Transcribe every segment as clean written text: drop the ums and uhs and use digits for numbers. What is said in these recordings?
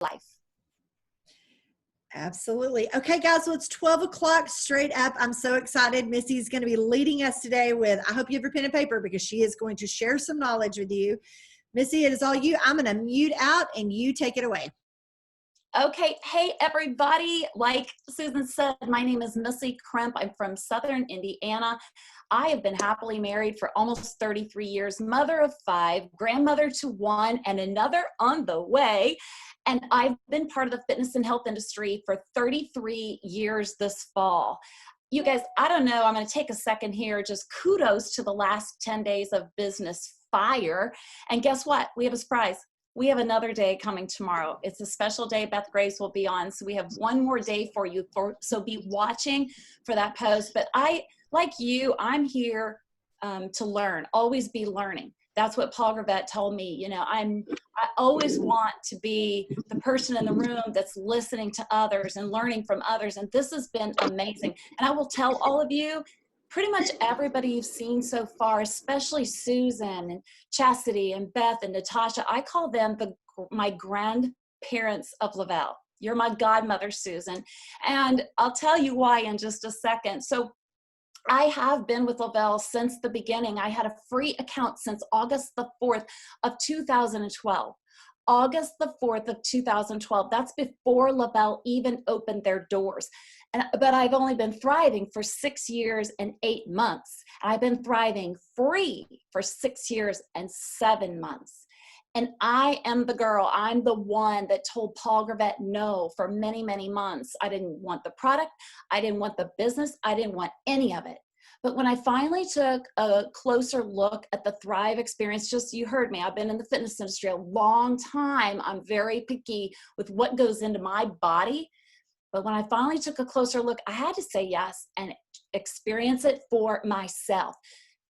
life. Absolutely. Okay, guys, so it's 12 o'clock straight up. I'm so excited. Missy's going to be leading us today with, I hope you have your pen and paper because she is going to share some knowledge with you. Missy, it is all you. I'm going to mute out and you take it away. Okay. Hey, everybody. Like Susan said, my name is Missy Krempp. I'm from Southern Indiana. I have been happily married for almost 33 years, mother of 5, grandmother to 1, and another on the way. And I've been part of the fitness and health industry for 33 years this fall. You guys, I don't know, I'm going to take a second here. Just kudos to the last 10 days of business fire. And guess what? We have a surprise. We have another day coming tomorrow. It's a special day. Beth Grace will be on. So we have one more day for you. So be watching for that post. But like you, I'm here to learn, always be learning. That's what Paul Krempp told me. You know, I always want to be the person in the room that's listening to others and learning from others. And this has been amazing. And I will tell all of you, pretty much everybody you've seen so far, especially Susan and Chastity and Beth and Natasha, I call them my grandparents of Lavelle. You're my godmother, Susan. And I'll tell you why in just a second. So I have been with Lavelle since the beginning. I had a free account since August the 4th of 2012. August the 4th of 2012. That's before Lavelle even opened their doors. But I've only been thriving for 6 years and 8 months. I've been thriving free for 6 years and 7 months. And I am the girl. I'm the one that told Paul Krempp no for many, many months. I didn't want the product. I didn't want the business. I didn't want any of it. But when I finally took a closer look at the Thrive experience, just you heard me, I've been in the fitness industry a long time. I'm very picky with what goes into my body. But when I finally took a closer look, I had to say yes and experience it for myself.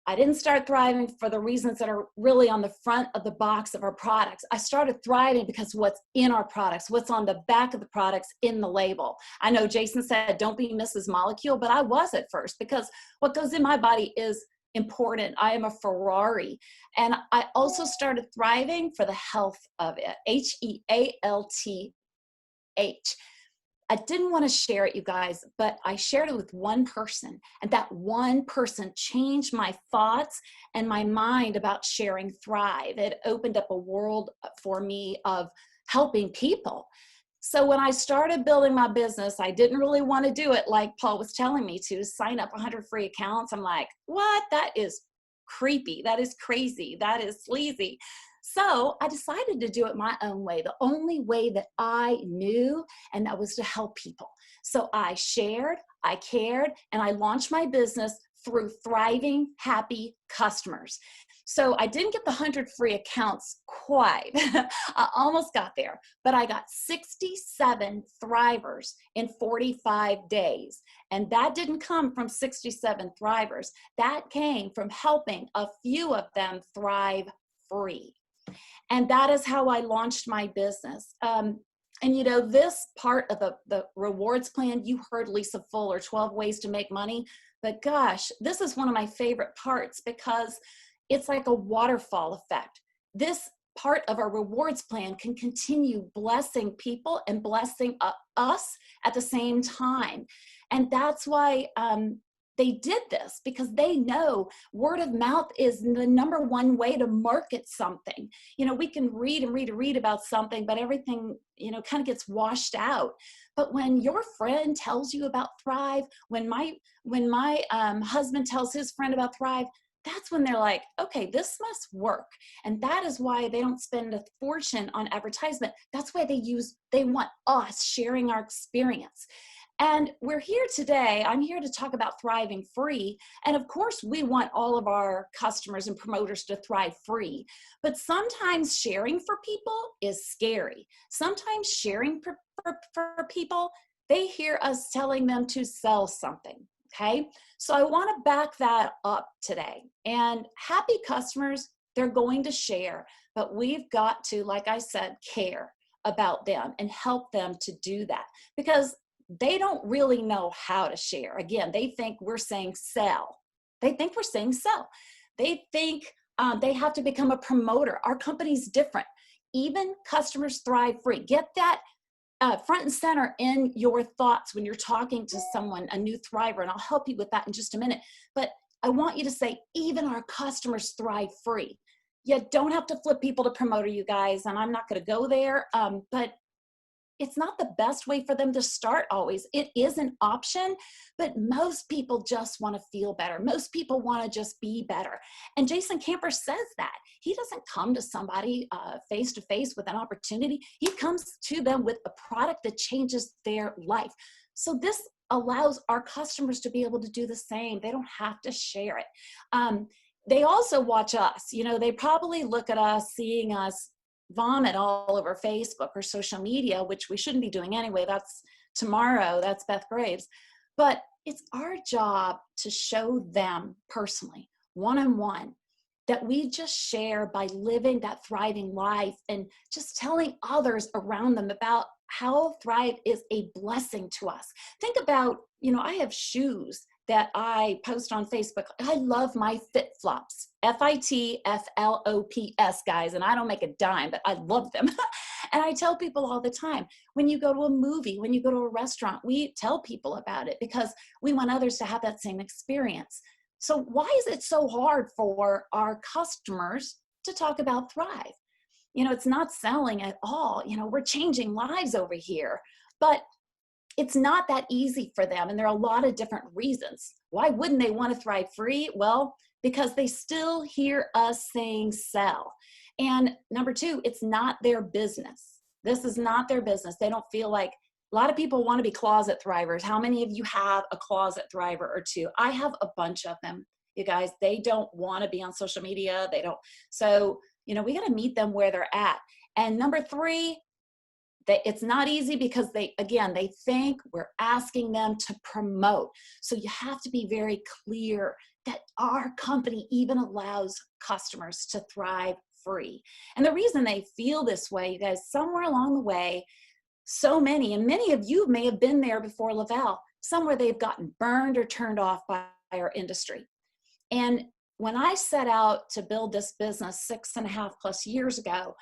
I didn't start thriving for the reasons that are really on the front of the box of our products. I started thriving because what's in our products, what's on the back of the products in the label. I know Jason said, don't be Mrs. Molecule, but I was at first because what goes in my body is important. I am a Ferrari. And I also started thriving for the health of it, Health. I didn't want to share it, you guys, but I shared it with one person, and that one person changed my thoughts and my mind about sharing Thrive. It opened up a world for me of helping people. So when I started building my business, I didn't really want to do it like Paul was telling me to sign up 100 free accounts. I'm like, what? That is creepy. That is crazy. That is sleazy. So I decided to do it my own way, the only way that I knew, and that was to help people. So I shared, I cared, and I launched my business through thriving, happy customers. So I didn't get the 100 free accounts quite. I almost got there, but I got 67 thrivers in 45 days. And that didn't come from 67 thrivers. That came from helping a few of them thrive free. And that is how I launched my business. And you know, this part of the rewards plan, you heard Lisa Fuller, 12 ways to make money. But gosh, this is one of my favorite parts because it's like a waterfall effect. This part of our rewards plan can continue blessing people and blessing us at the same time. And that's why they did this, because they know word of mouth is the #1 way to market something. You know, we can read and read and read about something, but everything, you know, kind of gets washed out. But when your friend tells you about Thrive, when my husband tells his friend about Thrive, that's when they're like, okay, this must work. And that is why they don't spend a fortune on advertisement. That's why they want us sharing our experience. And we're here today, I'm here to talk about thriving free. And of course, we want all of our customers and promoters to thrive free. But sometimes sharing for people is scary. Sometimes sharing for people, they hear us telling them to sell something, okay? So I want to back that up today. And happy customers, they're going to share, but we've got to, like I said, care about them and help them to do that, because they don't really know how to share. Again, they think we're saying sell. They think we're saying sell. They think they have to become a promoter. Our company's different. even customers thrive free. Get that front and center in your thoughts when you're talking to someone, a new thriver, and I'll help you with that in just a minute. But I want you to say, even our customers thrive free. You don't have to flip people to promoter, you guys, and I'm not going to go there, but it's not the best way for them to start always. It is an option, but most people just want to feel better. Most people want to just be better. And Jason Camper says that. He doesn't come to somebody face to face with an opportunity. He comes to them with a product that changes their life. So this allows our customers to be able to do the same. They don't have to share it. They also watch us. You know, they probably look at us, seeing us vomit all over Facebook or social media, which we shouldn't be doing anyway. That's tomorrow. That's Beth Graves. But it's our job to show them personally, one-on-one, that we just share by living that thriving life and just telling others around them about how Thrive is a blessing to us. Think about, you know, I have shoes that I post on Facebook. I love my Fit Flops, FITFLOPS, guys, and I don't make a dime, but I love them. And I tell people all the time, when you go to a movie, when you go to a restaurant, we tell people about it because we want others to have that same experience. So why is it so hard for our customers to talk about Thrive? You know, it's not selling at all. You know, we're changing lives over here, but it's not that easy for them. And there are a lot of different reasons. Why wouldn't they want to thrive free? Well, because they still hear us saying sell. And number two, it's not their business. This is not their business. They don't feel like, a lot of people want to be closet thrivers. How many of you have a closet thriver or two? I have a bunch of them, you guys. They don't want to be on social media. They don't. So, you know, we got to meet them where they're at. And number three, it's not easy because they think we're asking them to promote. So you have to be very clear that our company even allows customers to thrive free. And the reason they feel this way, you guys, somewhere along the way, so many, and many of you may have been there before Lavelle, somewhere they've gotten burned or turned off by our industry. And when I set out to build this business 6.5+ years ago,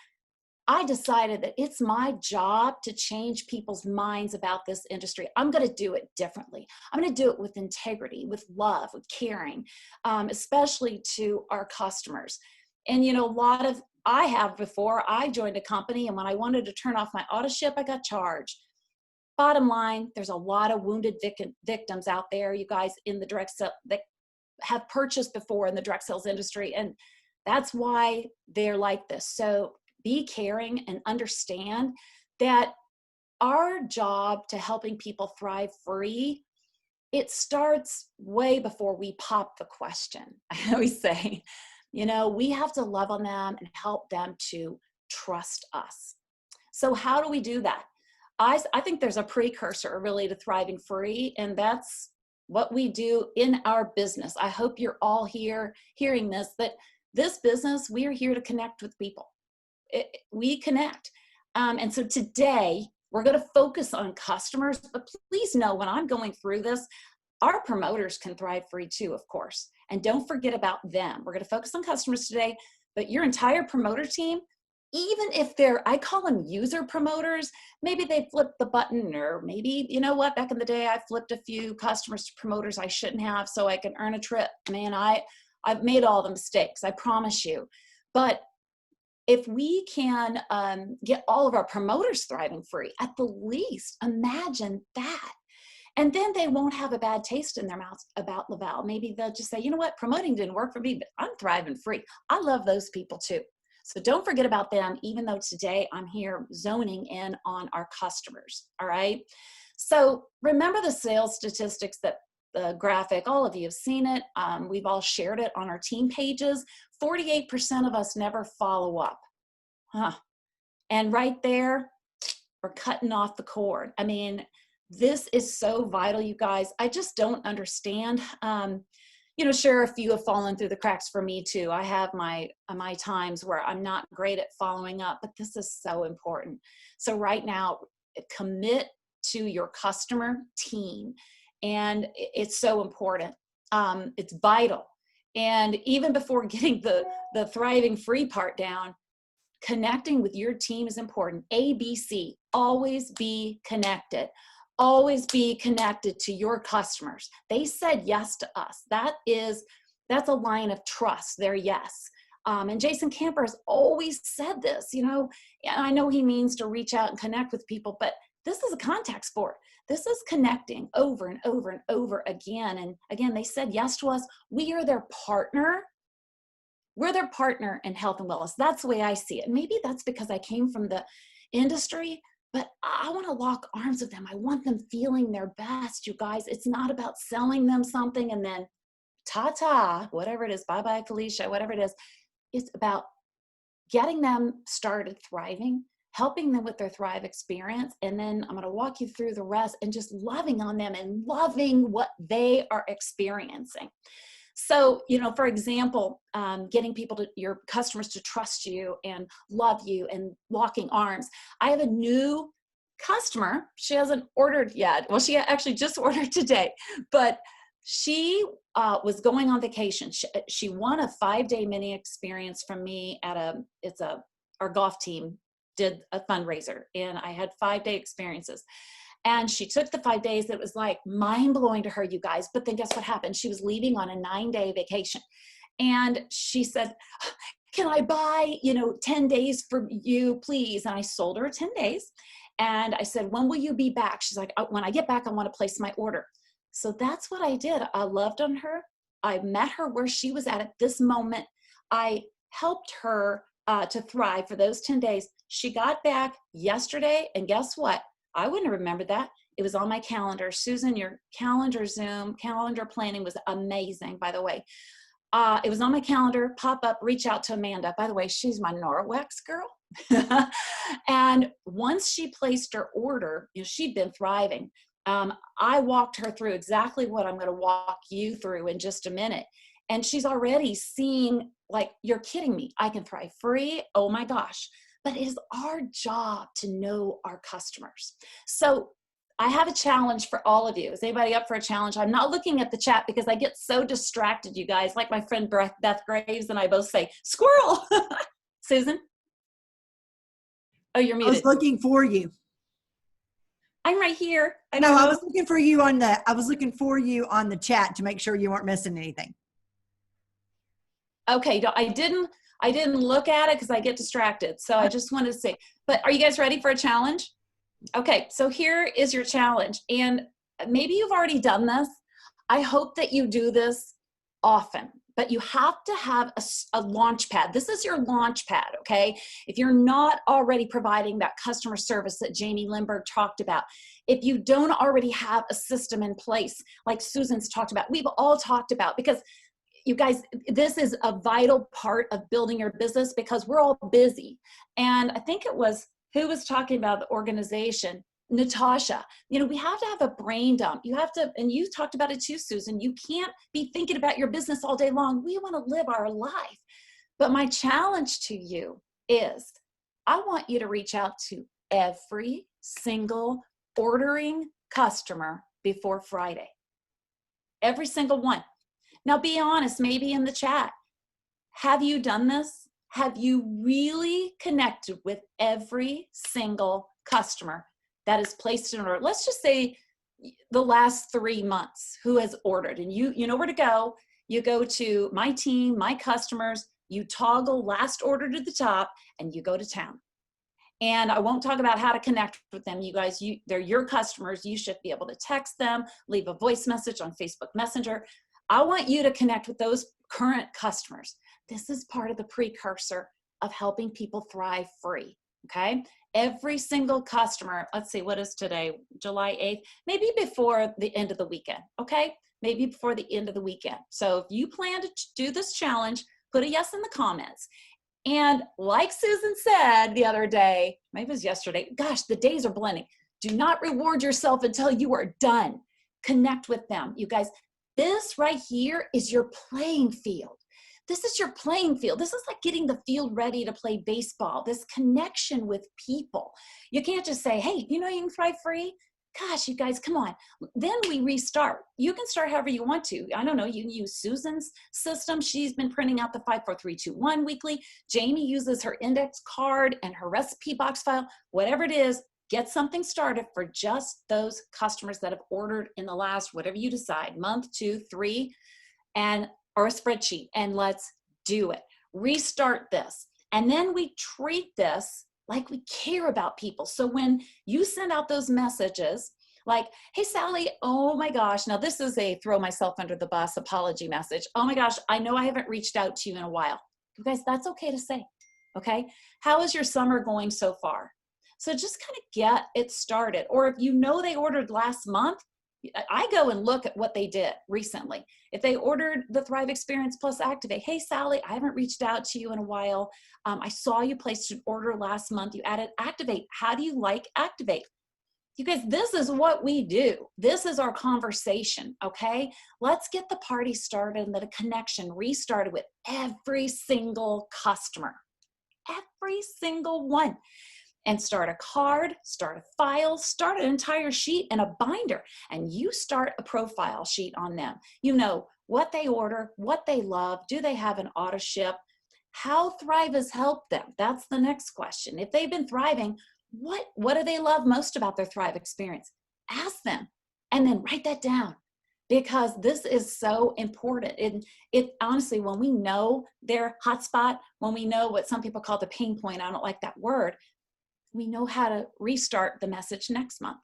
I decided that it's my job to change people's minds about this industry. I'm going to do it differently. I'm going to do it with integrity, with love, with caring, especially to our customers. And, you know, I have before I joined a company, and when I wanted to turn off my auto ship, I got charged. Bottom line, there's a lot of wounded victims out there, you guys, in the direct sale that have purchased before in the direct sales industry. And that's why they're like this. So be caring and understand that our job to helping people thrive free, it starts way before we pop the question. I always say, you know, we have to love on them and help them to trust us. So how do we do that? I think there's a precursor really to thriving free, and that's what we do in our business. I hope you're all here hearing this, that this business, we are here to connect with people. We connect. And so today we're going to focus on customers, but please know when I'm going through this, our promoters can thrive free too, of course. And don't forget about them. We're going to focus on customers today, but your entire promoter team, even if I call them user promoters, maybe they flipped the button, or maybe, you know what, back in the day, I flipped a few customers to promoters I shouldn't have so I can earn a trip. Man, I've made all the mistakes, I promise you. But if we can get all of our promoters thriving free, at the least, imagine that. And then they won't have a bad taste in their mouths about Lavelle. Maybe they'll just say, you know what, promoting didn't work for me, but I'm thriving free. I love those people too. So don't forget about them, even though today I'm here zoning in on our customers, all right? So remember the sales statistics, that the graphic, all of you have seen it. We've all shared it on our team pages. 48% of us never follow up. And right there, we're cutting off the cord. I mean, this is so vital, you guys. I just don't understand. You know, sure, a few have fallen through the cracks for me too. I have my times where I'm not great at following up, but this is so important. So right now, commit to your customer team. And it's so important. It's vital. And even before getting the thriving free part down, connecting with your team is important. ABC, always be connected. Always be connected to your customers. They said yes to us. That's a line of trust, their yes. And Jason Camper has always said this, and I know he means to reach out and connect with people, but this is a contact sport. This is connecting over and over and over again. And again, they said yes to us. We are their partner. We're their partner in health and wellness. That's the way I see it. Maybe that's because I came from the industry, but I want to lock arms with them. I want them feeling their best, you guys. It's not about selling them something and then ta-ta, whatever it is, bye-bye, Felicia, whatever it is. It's about getting them started thriving, helping them with their Thrive experience. And then I'm going to walk you through the rest and just loving on them and loving what they are experiencing. So, for example, getting your customers to trust you and love you and locking arms. I have a new customer. She hasn't ordered yet. Well, she actually just ordered today, but she was going on vacation. She won a 5-day mini experience from me at our golf team did a fundraiser, and I had 5-day experiences. And she took the 5 days. It was like mind blowing to her, you guys. But then guess what happened? She was leaving on a 9-day vacation. And she said, can I buy, 10 days for you, please? And I sold her 10 days. And I said, when will you be back? She's like, when I get back, I want to place my order. So that's what I did. I loved on her. I met her where she was at this moment. I helped her to thrive for those 10 days. She got back yesterday, and guess what? I wouldn't have remembered that. It was on my calendar. Susan, your calendar planning was amazing, by the way. It was on my calendar, pop up, reach out to Amanda. By the way, she's my Norwex girl. And once she placed her order, she'd been thriving. I walked her through exactly what I'm going to walk you through in just a minute. And she's already seeing, like, you're kidding me. I can thrive free. Oh my gosh. But it is our job to know our customers. So I have a challenge for all of you. Is anybody up for a challenge? I'm not looking at the chat because I get so distracted, you guys. Like my friend Beth Graves and I both say, squirrel. Susan? Oh, you're muted. I was looking for you. I'm right here. I was looking for you on the chat to make sure you weren't missing anything. Okay, I didn't look at it because I get distracted. So I just wanted to say, but are you guys ready for a challenge? Okay, so here is your challenge. And maybe you've already done this. I hope that you do this often, but you have to have a launch pad. This is your launch pad, okay? If you're not already providing that customer service that Jamie Lindbergh talked about, if you don't already have a system in place, like Susan's talked about, we've all talked about, because you guys, this is a vital part of building your business because we're all busy. And I think it was, who was talking about the organization? Natasha. We have to have a brain dump. You have to, and you talked about it too, Susan, you can't be thinking about your business all day long. We want to live our life. But my challenge to you is, I want you to reach out to every single ordering customer before Friday. Every single one. Now be honest, maybe in the chat, have you done this? Have you really connected with every single customer that is placed in order? Let's just say the last 3 months who has ordered, and you know where to go. You go to my team, my customers, you toggle last order to the top, and you go to town. And I won't talk about how to connect with them. You guys, they're your customers. You should be able to text them, leave a voice message on Facebook Messenger. I want you to connect with those current customers. This is part of the precursor of helping people thrive free, okay? Every single customer, let's see, what is today? July 8th, maybe before the end of the weekend, okay? Maybe before the end of the weekend. So if you plan to do this challenge, put a yes in the comments. And like Susan said the other day, maybe it was yesterday, gosh, the days are blending. Do not reward yourself until you are done. Connect with them. You guys, this right here is your playing field. This is your playing field. This is like getting the field ready to play baseball, this connection with people. You can't just say, hey, you can thrive free? Gosh, you guys, come on. Then we restart. You can start however you want to. I don't know. You can use Susan's system. She's been printing out the 54321 weekly. Jamie uses her index card and her recipe box file. Whatever it is, get something started for just those customers that have ordered in the last, whatever you decide, month, 2, 3, or a spreadsheet, and let's do it. Restart this. And then we treat this like we care about people. So when you send out those messages like, hey, Sally, oh my gosh, now this is a throw myself under the bus apology message. Oh my gosh, I know I haven't reached out to you in a while. You guys, that's okay to say, okay? How is your summer going so far? So just kind of get it started. Or if you know they ordered last month, I go and look at what they did recently. If they ordered the Thrive Experience Plus Activate, hey, Sally, I haven't reached out to you in a while. I saw you placed an order last month. You added Activate. How do you like Activate? You guys, this is what we do. This is our conversation, okay? Let's get the party started and the connection restarted with every single customer. Every single one. And start a card, start a file, start an entire sheet and a binder, and you start a profile sheet on them. You know what they order, what they love, do they have an auto ship, how Thrive has helped them. That's the next question. If they've been thriving, what do they love most about their Thrive experience? Ask them, and then write that down, because this is so important. It honestly, when we know their hotspot, when we know what some people call the pain point, I don't like that word, we know how to restart the message next month.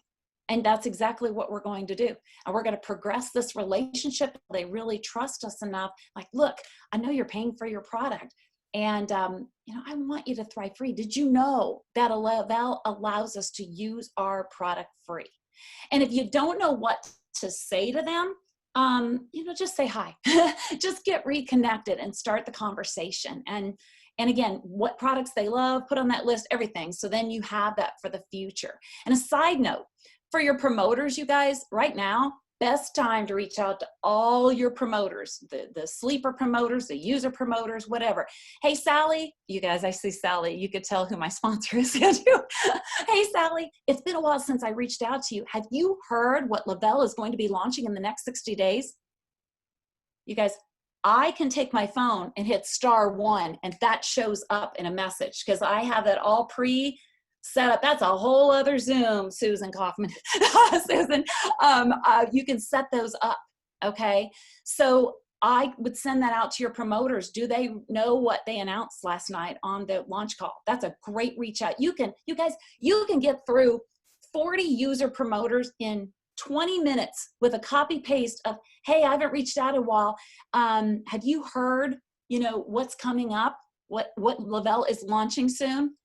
And that's exactly what we're going to do. And we're going to progress this relationship. They really trust us enough. Like, look, I know you're paying for your product. And, I want you to thrive free. Did you know that Lavelle allows us to use our product free? And if you don't know what to say to them, just say hi. Just get reconnected and start the conversation. And again, what products they love, put on that list, everything. So then you have that for the future. And a side note, for your promoters, you guys, right now, best time to reach out to all your promoters, the sleeper promoters, the user promoters, whatever. Hey, Sally, you guys, I see Sally. You could tell who my sponsor is. Hey, Sally, it's been a while since I reached out to you. Have you heard what Lavelle is going to be launching in the next 60 days? You guys, I can take my phone and hit *1 and that shows up in a message because I have that all set up. That's a whole other Zoom, Susan Kaufman. Susan, you can set those up, okay? So I would send that out to your promoters. Do they know what they announced last night on the launch call? That's a great reach out. You can get through 40 user promoters in 20 minutes with a copy paste of, hey, I haven't reached out in a while. Have you heard, what's coming up? What Lavelle is launching soon?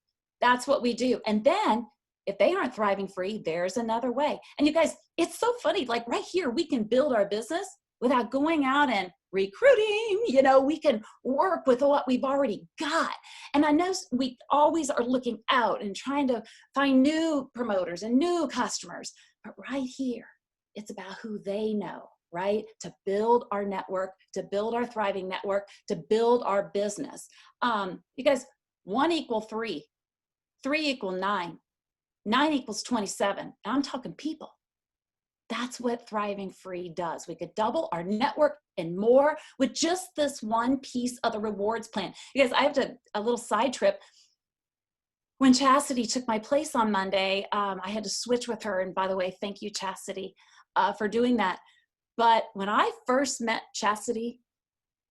That's what we do. And then if they aren't thriving free, there's another way. And you guys, it's so funny. Like right here, we can build our business without going out and recruiting. We can work with what we've already got. And I know we always are looking out and trying to find new promoters and new customers. But right here, it's about who they know, right? To build our network, to build our thriving network, to build our business. You guys, 1 equals 3, 3 equals 9, 9 equals 27. And I'm talking people. That's what Thriving Free does. We could double our network and more with just this one piece of the rewards plan. You guys, I have a little side trip. When Chastity took my place on Monday, I had to switch with her. And by the way, thank you, Chastity, for doing that. But when I first met Chastity,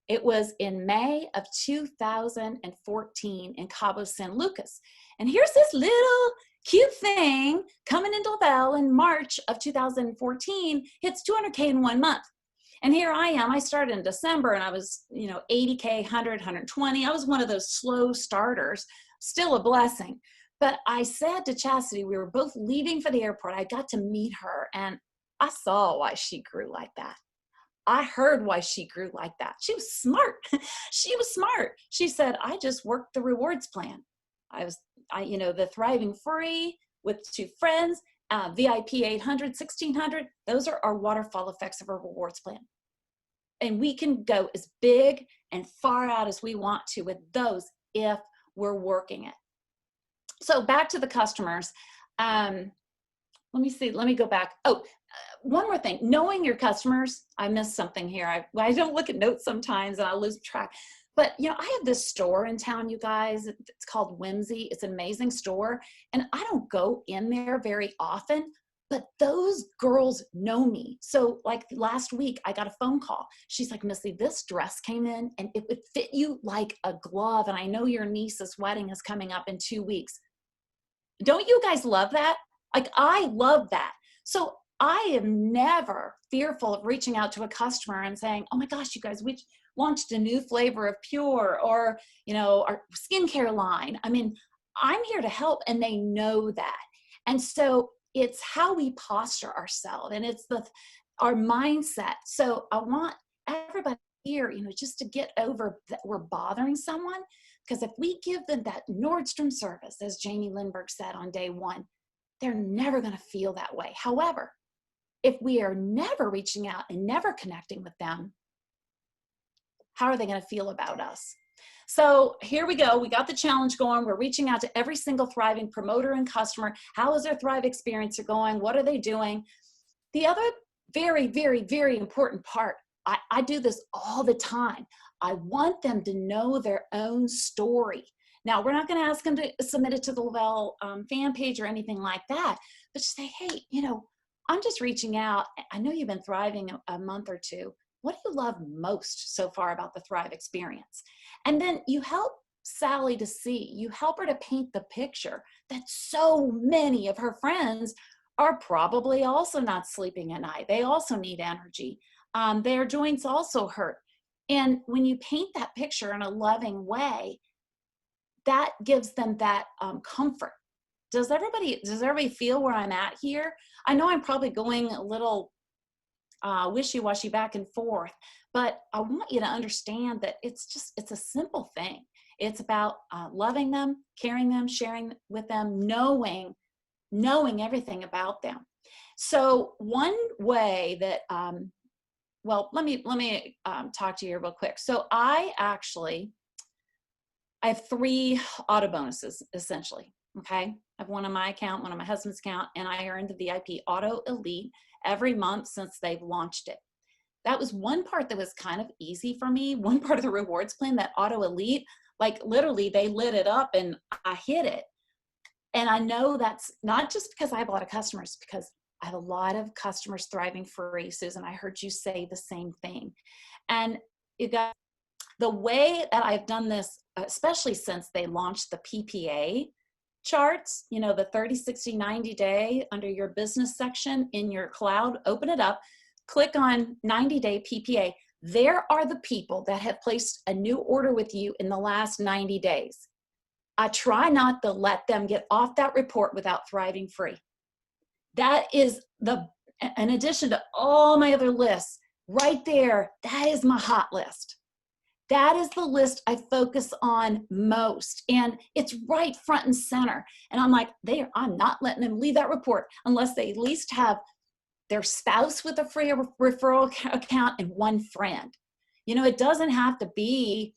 it was in May of 2014 in Cabo San Lucas. And here's this little cute thing coming into Lavelle in March of 2014, hits 200K in 1 month. And here I am. I started in December and I was, 80K, 100, 120. I was one of those slow starters. Still a blessing. But I said to Chastity, we were both leaving for the airport. I got to meet her and I saw why she grew like that. I heard why she grew like that. She was smart. She was smart. She said, I just worked the rewards plan. The Thriving Free with 2 friends, VIP 800, 1600. Those are our waterfall effects of our rewards plan. And we can go as big and far out as we want to with those if we're working it. So back to the customers. let me see. Let me go back. Oh, one more thing. Knowing your customers. I missed something here. I don't look at notes sometimes and I lose track. But I have this store in town, you guys. It's called Whimsy. It's an amazing store, and I don't go in there very often. But those girls know me. So like last week, I got a phone call. She's like, Missy, this dress came in and it would fit you like a glove. And I know your niece's wedding is coming up in 2 weeks. Don't you guys love that? Like, I love that. So I am never fearful of reaching out to a customer and saying, oh my gosh, you guys, we launched a new flavor of Pure, or, our skincare line. I mean, I'm here to help, and they know that. And so it's how we posture ourselves, and it's our mindset. So I want everybody here, just to get over that we're bothering someone. Because if we give them that Nordstrom service, as Jamie Lindbergh said on day one, they're never going to feel that way. However, if we are never reaching out and never connecting with them, how are they going to feel about us? So here we go. We got the challenge going. We're reaching out to every single thriving promoter and customer. How is their Thrive experience going? What are they doing? The other very, very, very important part, I do this all the time. I want them to know their own story. Now, we're not going to ask them to submit it to the Lavelle fan page or anything like that, but just say, hey, I'm just reaching out. I know you've been thriving a month or two. What do you love most so far about the Thrive experience? And then you help Sally to see, you help her to paint the picture that so many of her friends are probably also not sleeping at night. They also need energy. Their joints also hurt. And when you paint that picture in a loving way, that gives them that comfort. Does everybody feel where I'm at here? I know I'm probably going a little wishy-washy back and forth, but I want you to understand that it's a simple thing. It's about loving them, caring them, sharing with them, knowing everything about them. So one way that, let me talk to you real quick. So I have 3 auto bonuses, essentially, okay? I have one on my account, one on my husband's account, and I earned the VIP Auto Elite every month since they've launched it. That was one part that was kind of easy for me. One part of the rewards plan, that Auto Elite, like literally they lit it up and I hit it. And I know that's not just because I have a lot of customers, because I have a lot of customers thriving free. Susan, I heard you say the same thing. And you got the way that I've done this, especially since they launched the PPA charts, the 30, 60, 90 day under your business section in your cloud, open it up, click on 90-day PPA. There are the people that have placed a new order with you in the last 90 days. I try not to let them get off that report without thriving free. That is in addition to all my other lists, right there, that is my hot list. That is the list I focus on most. And it's right front and center. And I'm like, I'm not letting them leave that report unless they at least have their spouse with a free referral account and one friend. It doesn't have to be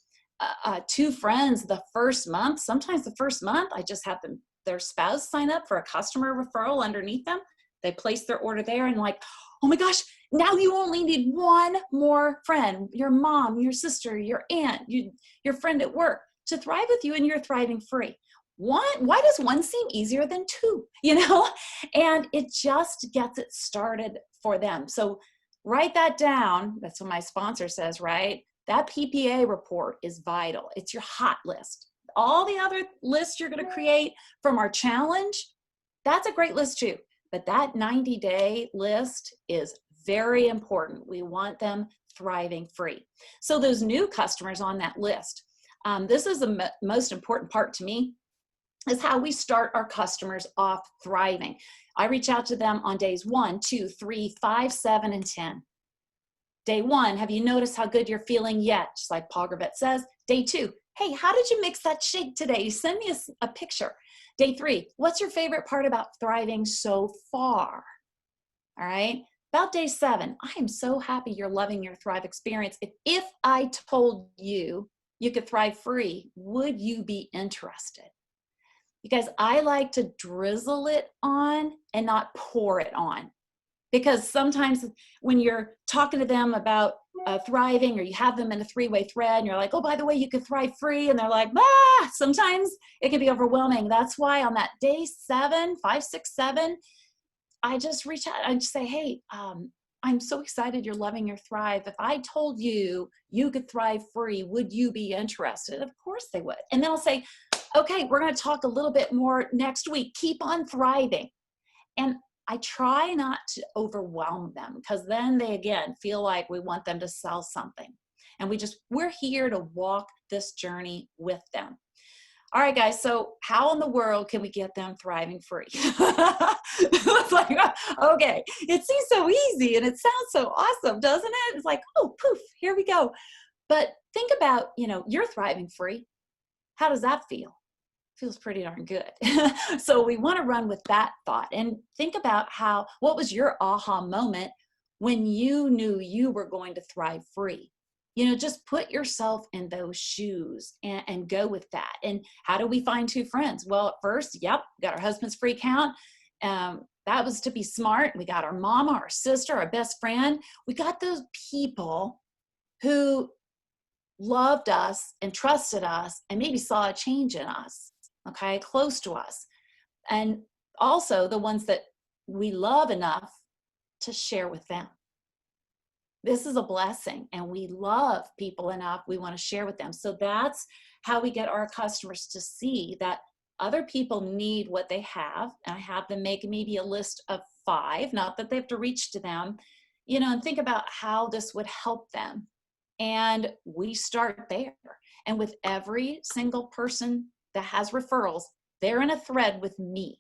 2 friends the first month. Sometimes the first month, I just have their spouse sign up for a customer referral underneath them. They place their order there and like, oh my gosh, now you only need one more friend, your mom, your sister, your aunt, your friend at work to thrive with you, and you're thriving free. Why does one seem easier than 2, And it just gets it started for them. So write that down. That's what my sponsor says, right? That PPA report is vital. It's your hot list. All the other lists you're going to create from our challenge, that's a great list too. But that 90-day list is very important. We want them thriving free. So those new customers on that list, this is the most important part to me, is how we start our customers off thriving. I reach out to them on days 1, 2, 3, 5, 7, and 10. Day 1, have you noticed how good you're feeling yet? Just like Paul Gravett says. Day 2, hey, how did you mix that shake today? Send me a picture. Day 3, what's your favorite part about thriving so far? All right. About day 7, I am so happy you're loving your Thrive experience. If I told you you could thrive free, would you be interested? You guys, I like to drizzle it on and not pour it on. Because sometimes when you're talking to them about thriving, or you have them in a three-way thread and you're like, oh, by the way, you could thrive free. And they're like, ah, sometimes it can be overwhelming. That's why on that day 7, 5, 6, 7, I just reach out and just say, hey, I'm so excited you're loving your thrive. If I told you you could thrive free, would you be interested? Of course they would. And then I'll say, okay, we're going to talk a little bit more next week. Keep on thriving. And I try not to overwhelm them, because then they, again, feel like we want them to sell something. And we're here to walk this journey with them. All right, guys, so how in the world can we get them thriving free? It's like, okay, it seems so easy and it sounds so awesome, doesn't it? It's like, oh, poof, here we go. But think about, you're thriving free. How does that feel? Feels pretty darn good. So we want to run with that thought and think about what was your aha moment when you knew you were going to thrive free? Just put yourself in those shoes and go with that. And how do we find 2 friends? Well, at first, we got our husband's free account. That was to be smart. We got our mama, our sister, our best friend. We got those people who loved us and trusted us and maybe saw a change in us. Okay, close to us. And also the ones that we love enough to share with them. This is a blessing, and we love people enough, we want to share with them. So that's how we get our customers to see that other people need what they have. And I have them make maybe a list of 5, not that they have to reach to them, and think about how this would help them. And we start there. And with every single person that has referrals, they're in a thread with me.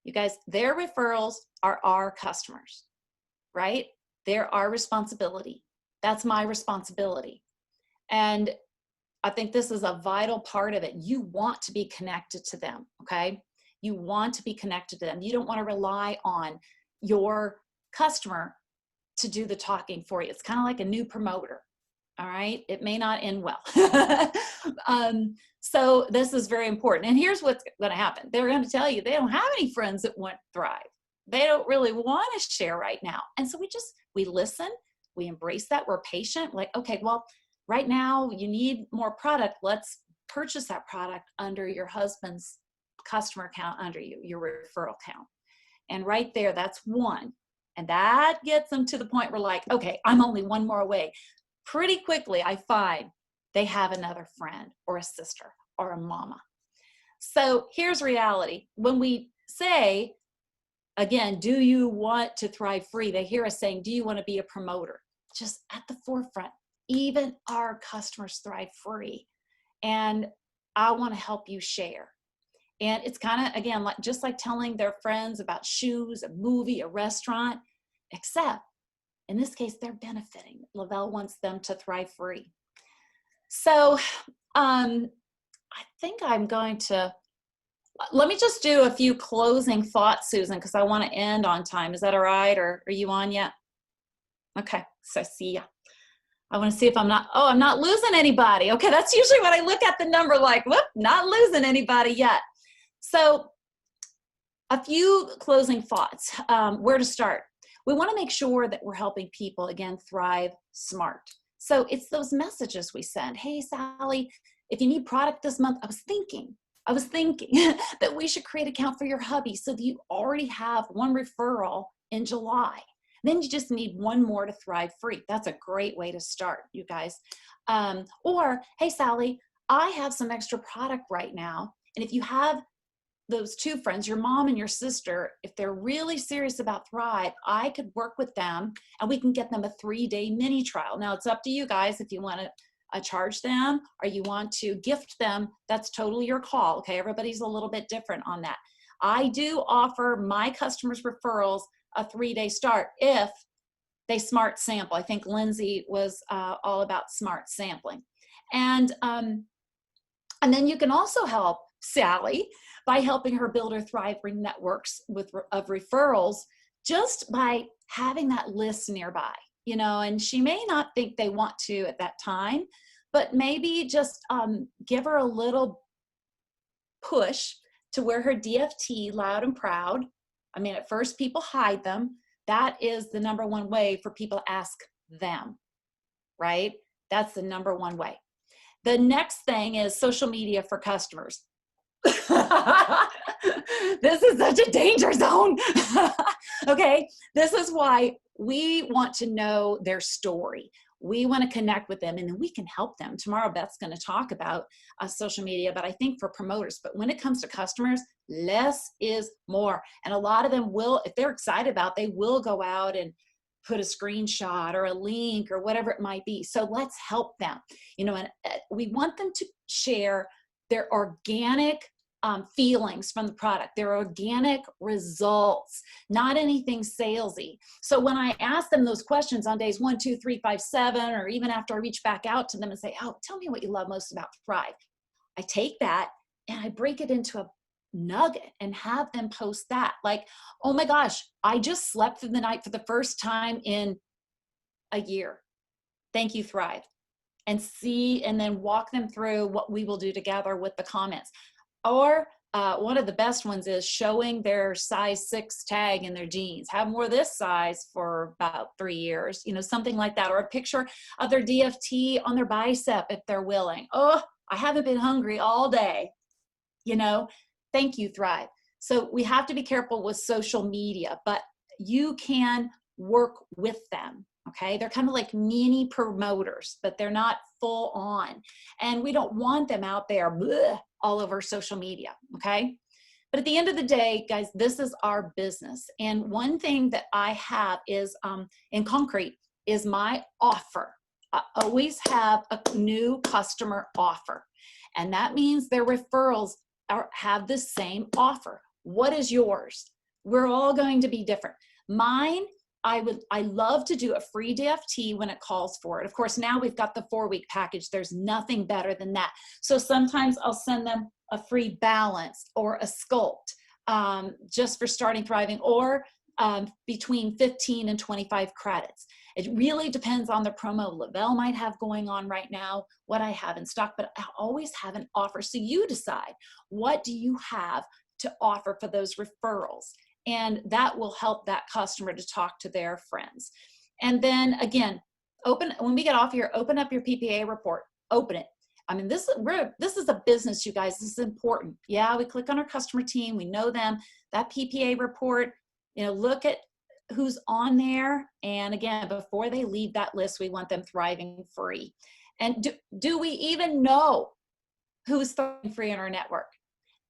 You guys, their referrals are our customers, right? They're our responsibility. That's my responsibility. And I think this is a vital part of it. You want to be connected to them, okay? You want to be connected to them. You don't want to rely on your customer to do the talking for you. It's kind of like a new promoter. All right, it may not end well. So this is very important. And here's what's going to happen. They're going to tell you they don't have any friends that want to thrive. They don't really want to share right now. And so we listen, we embrace that. We're patient. Like, okay, well, right now you need more product. Let's purchase that product under your husband's customer account, under your referral account. And right there, that's one. And that gets them to the point where, like, okay, I'm only one more away. Pretty quickly, I find they have another friend or a sister or a mama. So here's reality. When we say, again, do you want to thrive free? They hear us saying, do you want to be a promoter? Just at the forefront. Even our customers thrive free. And I want to help you share. And it's kind of, again, just like telling their friends about shoes, a movie, a restaurant, except in this case, they're benefiting. Lavelle wants them to thrive free. So I think I'm going to, let me just do a few closing thoughts, Susan, because I want to end on time. Is that all right? Or are you on yet? Okay, so I see ya. I want to see if I'm not losing anybody. Okay, that's usually when I look at the number like, whoop, not losing anybody yet. So a few closing thoughts, where to start. We want to make sure that we're helping people, again, thrive smart. So it's those messages we send. Hey, Sally, if you need product this month, I was thinking that we should create an account for your hubby so that you already have one referral in July. Then you just need one more to thrive free. That's a great way to start, you guys. Or, hey, Sally, I have some extra product right now. And if you have those 2 friends, your mom and your sister, if they're really serious about Thrive, I could work with them and we can get them a 3-day mini trial. Now it's up to you guys if you want to charge them or you want to gift them. That's totally your call. Okay, everybody's a little bit different on that. I do offer my customers referrals a 3-day start if they smart sample. I think Lindsay was all about smart sampling. And then you can also help Sally by helping her build her thriving networks of referrals just by having that list nearby, and she may not think they want to at that time, but maybe just give her a little push to wear her DFT loud and proud. I mean, at first people hide them. That is the number one way for people to ask them, right? That's the number one way. The next thing is social media for customers. This is such a danger zone. Okay, this is why we want to know their story. We want to connect with them, and then we can help them. Tomorrow, Beth's going to talk about social media, but I think for promoters. But when it comes to customers, less is more. And a lot of them will, if they're excited about, they will go out and put a screenshot or a link or whatever it might be. So let's help them. You know, and we want them to share their organic feelings from the product, their organic results, not anything salesy. So when I ask them those questions on days 1, 2, 3, 5, 7, or even after I reach back out to them and say, oh, tell me what you love most about Thrive, I take that and I break it into a nugget and have them post that. Like, oh my gosh, I just slept through the night for the first time in a year. Thank you, Thrive. And then walk them through what we will do together with the comments. Or one of the best ones is showing their size 6 tag in their jeans. Have more this size for about 3 years, you know, something like that. Or a picture of their DFT on their bicep if they're willing. Oh, I haven't been hungry all day, you know. Thank you, Thrive. So we have to be careful with social media, but you can work with them. Okay, they're kind of like mini promoters, but they're not full on. And we don't want them out there all over social media, okay? But at the end of the day, guys, this is our business. And one thing that I have is, in concrete, is my offer. I always have a new customer offer. And that means their referrals have the same offer. What is yours? We're all going to be different. Mine, I love to do a free DFT when it calls for it. Of course, now we've got the 4-week package. There's nothing better than that. So sometimes I'll send them a free balance or a sculpt just for starting thriving, or between 15 and 25 credits. It really depends on the promo Lavelle might have going on right now, what I have in stock, but I always have an offer. So you decide, what do you have to offer for those referrals? And that will help that customer to talk to their friends. And then again, when we get off here, open up your PPA report, open it. I mean, this is a business, you guys. This is important. Yeah, we click on our customer team. We know them. That PPA report, you know, look at who's on there. And again, before they leave that list, we want them thriving free. And do we even know who's thriving free in our network?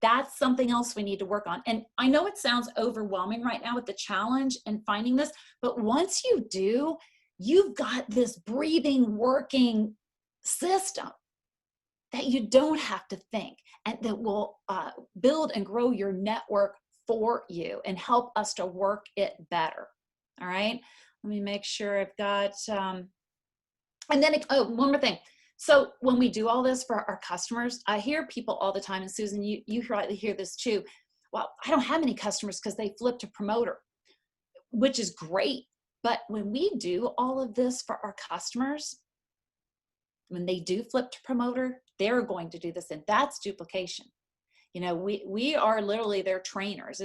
That's something else we need to work on. And I know it sounds overwhelming right now with the challenge and finding this, but once you do, you've got this breathing, working system that you don't have to think, and that will build and grow your network for you and help us to work it better. All right. Let me make sure I've got, and then, one more thing. So when we do all this for our customers, I hear people all the time, and Susan, you probably hear this too. Well, I don't have any customers because they flip to promoter, which is great. But when we do all of this for our customers, when they do flip to promoter, they're going to do this, and that's duplication. You know, we are literally their trainers.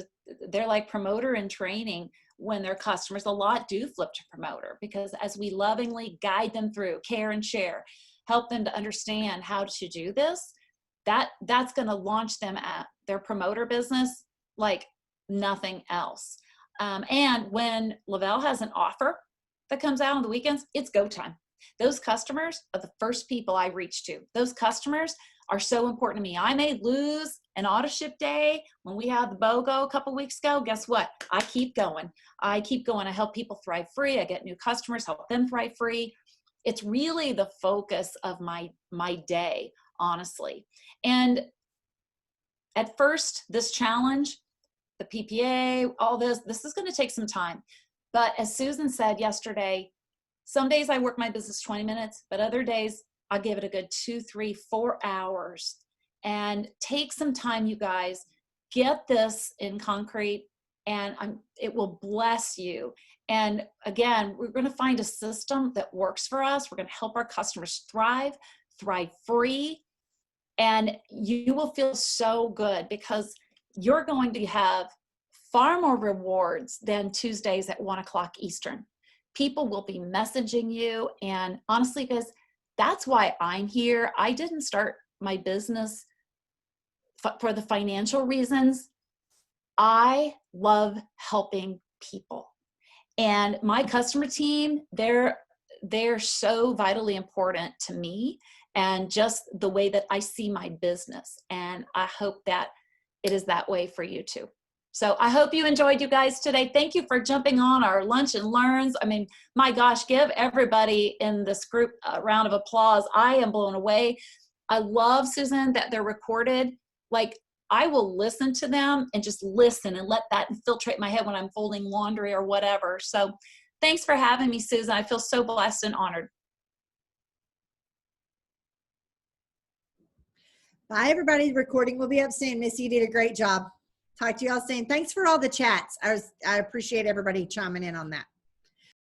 They're like promoter in training when their customers. A lot do flip to promoter, because as we lovingly guide them through, care and share, help them to understand how to do this, that's going to launch them at their promoter business like nothing else. And when Lavelle has an offer that comes out on the weekends, it's go time. Those customers are the first people I reach to. Those customers are so important to me. I may lose an auto ship day when we had the BOGO a couple weeks ago. Guess what? I keep going. I help people thrive free. I get new customers, help them thrive free. It's really the focus of my day, honestly. And at first, this challenge, the PPA, all this is going to take some time. But as Susan said yesterday, some days I work my business 20 minutes, but other days I give it a good 2, 3, 4 hours. And take some time, you guys. Get this in concrete, and it will bless you. And again, we're going to find a system that works for us. We're going to help our customers thrive free, and you will feel so good, because you're going to have far more rewards than Tuesdays at 1 o'clock Eastern. People will be messaging you. And honestly, guys, that's why I'm here. I didn't start my business for the financial reasons. I love helping people. And my customer team, they're so vitally important to me and just the way that I see my business. And I hope that it is that way for you too. So I hope you enjoyed, you guys, today. Thank you for jumping on our Lunch and Learns. I mean, my gosh, give everybody in this group a round of applause. I am blown away. I love, Susan, that they're recorded. Like, I will listen to them and just listen and let that infiltrate my head when I'm folding laundry or whatever. So thanks for having me, Susan. I feel so blessed and honored. Bye, everybody. The recording will be up soon. Missy, you did a great job. Talk to you all soon. Thanks for all the chats. I appreciate everybody chiming in on that.